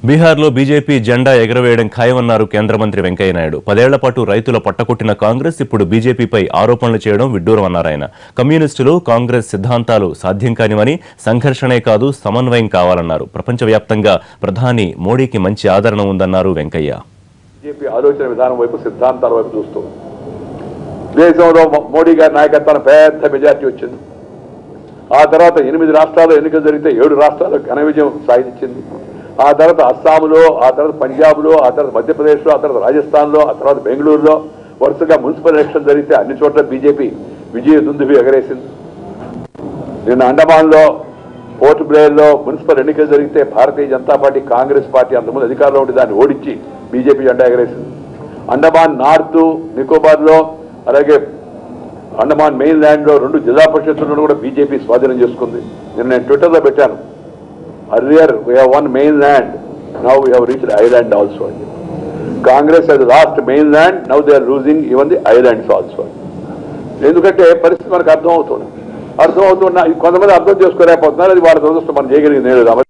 బీహార్లో బీజేపీ జెండా ఎగరవేయడం ఖాయమన్నారు కేంద్ర మంత్రి వెంకయ్య నాయుడు. 10 ఏళ్ల పాటు రైతుల పట్టకొట్టిన కాంగ్రెస్ ఇప్పుడు బీజేపీపై ఆరోపణలు చేయడం విడ్డూరమన్నారాయన. కమ్యూనిస్టులు కాంగ్రెస్ సిద్ధాంతాలు సాధ్యం కానివని, సంఘర్షణే కాదు సమన్వయం కావాలన్నారు. ప్రపంచవ్యాప్తంగా ప్రధాని మోడీకి మంచి ఆదరణ ఉందన్నారు వెంకయ్య. బీజేపీ ఆలోచన విధానం వైపు, సిద్ధాంతాల వైపు చూస్తూ దేశంలో మోడీ గారి నాయకత్వాన పెద్ద మెజార్టీ వచ్చింది. ఆ తర్వాత 8 రాష్ట్రాల్లో ఎన్నికలు జరిగితే 7 రాష్ట్రాల్లో ఘన విజయం సాధించింది. ఆ తర్వాత అస్సాంలో, ఆ తర్వాత పంజాబ్లో, ఆ తర్వాత మధ్యప్రదేశ్లో, ఆ తర్వాత రాజస్థాన్లో, ఆ తర్వాత బెంగళూరులో వరుసగా మున్సిపల్ ఎలక్షన్ జరిగితే అన్ని చోట్ల బీజేపీ విజయ దుందుభి ఎగరేసింది. నిన్న అండమాన్లో పోర్ట్ బ్లేయర్లో మున్సిపల్ ఎన్నికలు జరిగితే భారతీయ జనతా పార్టీ, కాంగ్రెస్ పార్టీ అంతకుముందు అధికారంలో ఉండి దాన్ని ఓడించి బీజేపీ జెండా ఎగరేసింది. అండమాన్ నార్త్ నికోబార్లో, అలాగే అండమాన్ మెయిన్ ల్యాండ్లో 2 జిల్లా పరిషత్తులను కూడా బీజేపీ స్వాధీనం చేసుకుంది. నిన్న నేను ట్విట్టర్లో పెట్టాను, earlier we have won mainland, now we have reached island also. Congress has lost mainland, now they are losing even the islands also. ఎందుకంటే పరిస్థితి మనకు అర్థమవుతుంది. కొంతమంది అర్థం చేసుకోలేకపోతున్నారు. అది వాళ్ళ దురదృష్టం, మనం చేయగలిగింది లేదు.